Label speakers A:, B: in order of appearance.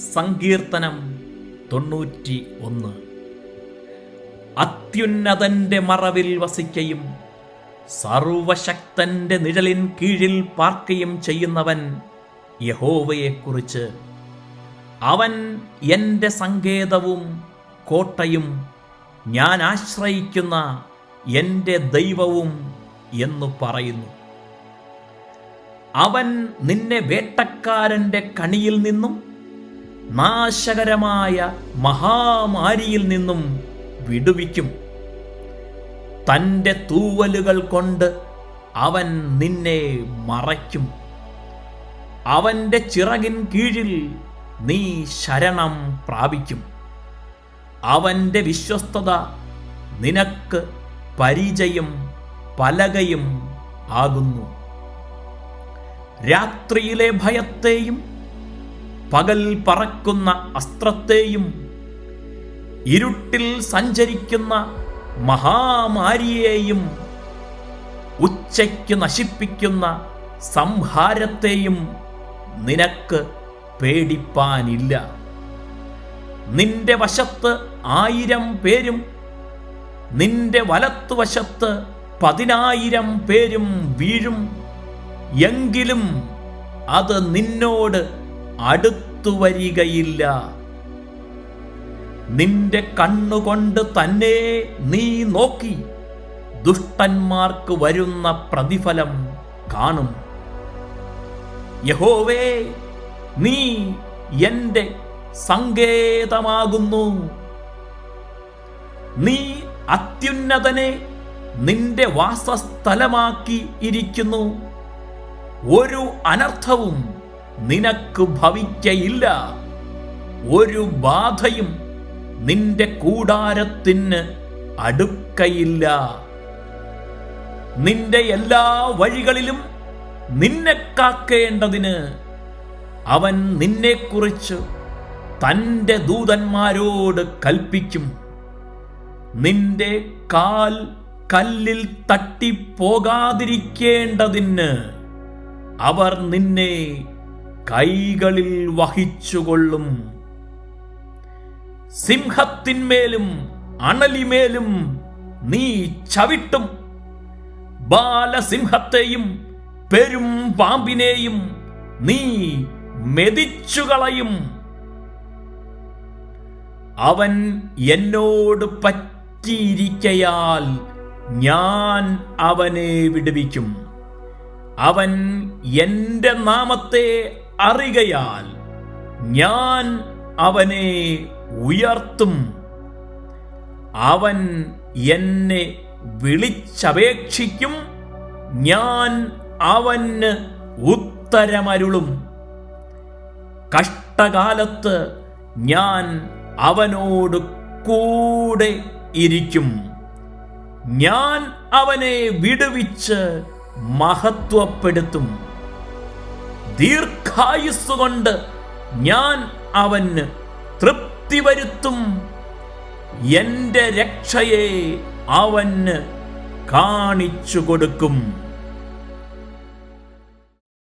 A: സങ്കീർത്തനം 91. അത്യുന്നതന്റെ മറവിൽ വസിക്കയും സർവശക്തന്റെ നിഴലിൻ കീഴിൽ പാർക്കുകയും ചെയ്യുന്നവൻ യഹോവയെക്കുറിച്ച്, അവൻ എൻ്റെ സങ്കേതവും കോട്ടയും ഞാൻ ആശ്രയിക്കുന്ന എൻ്റെ ദൈവവും എന്നു പറയുന്നു. അവൻ നിന്നെ വേട്ടക്കാരൻ്റെ കണിയിൽ നിന്നും നാശകരമായ മഹാമാരിയിൽ നിന്നും വിടുവിക്കും. തൻ്റെ തൂവലുകൾ കൊണ്ട് അവൻ നിന്നെ മറയ്ക്കും. അവൻ്റെ ചിറകിൻ കീഴിൽ നീ ശരണം പ്രാപിക്കും. അവൻ്റെ വിശ്വസ്തത നിനക്ക് പരിചയം പലകയും ആകുന്നു. രാത്രിയിലെ ഭയത്തെയും പകൽ പറക്കുന്ന അസ്ത്രത്തെയും ഇരുട്ടിൽ സഞ്ചരിക്കുന്ന മഹാമാരിയെയും ഉച്ചയ്ക്ക് നശിപ്പിക്കുന്ന സംഹാരത്തെയും നിനക്ക് പേടിപ്പാനില്ല. നിന്റെ വശത്ത് 1000 പേരും നിന്റെ വലത്തുവശത്ത് 10,000 പേരും വീഴും, എങ്കിലും അത് നിന്നോട് അടുത്തു വരികയില്ല. നിന്റെ കണ്ണുകൊണ്ട് തന്നെ നീ നോക്കി ദുഷ്ടന്മാർക്ക് വരുന്ന പ്രതിഫലം കാണും. യഹോവേ, നീ എൻ്റെ സങ്കേതമാകുന്നു. നീ അത്യുന്നതനെ നിന്റെ വാസസ്ഥലമാക്കി ഇരിക്കുന്നു. ഒരു അനർത്ഥവും നിനക്ക് ഭവിക്കയില്ല. ഒരു ബാധയും നിന്റെ കൂടാരത്തിന് അടുക്കയില്ല. നിന്റെ എല്ലാ വഴികളിലും നിന്നെ കാക്കേണ്ടതിന് അവൻ നിന്നെക്കുറിച്ച് തൻ്റെ ദൂതന്മാരോട് കൽപ്പിക്കും. നിന്റെ കാൽ കല്ലിൽ തട്ടിപ്പോകാതിരിക്കേണ്ടതിന് അവർ നിന്നെ കൈകളിൽ വഹിച്ചുകൊള്ളും. സിംഹത്തിന്മേലും അണലിമേലും നീ ചവിട്ടും. ബാലസിംഹത്തെയും പെരും പാമ്പിനെയും നീ മെതിച്ചുകളയും. അവൻ എന്നോട് പറ്റിയിരിക്കയാൽ ഞാൻ അവനെ വിടുവിക്കും. അവൻ എൻ്റെ നാമത്തെ അറികയാൽ ഞാൻ അവനെ ഉയർത്തും. അവൻ എന്നെ വിളിച്ചപേക്ഷിക്കും, ഞാൻ അവന് ഉത്തരമരുളും. കഷ്ടകാലത്ത് ഞാൻ അവനോട് കൂടെ ഇരിക്കും. ഞാൻ അവനെ വിടുവിച്ച് മഹത്വപ്പെടുത്തും. ദീർഘായുസ്സുകൊണ്ട് ഞാൻ അവന് തൃപ്തി വരുത്തും. എൻ്റെ രക്ഷയെ അവന് കാണിച്ചു കൊടുക്കും.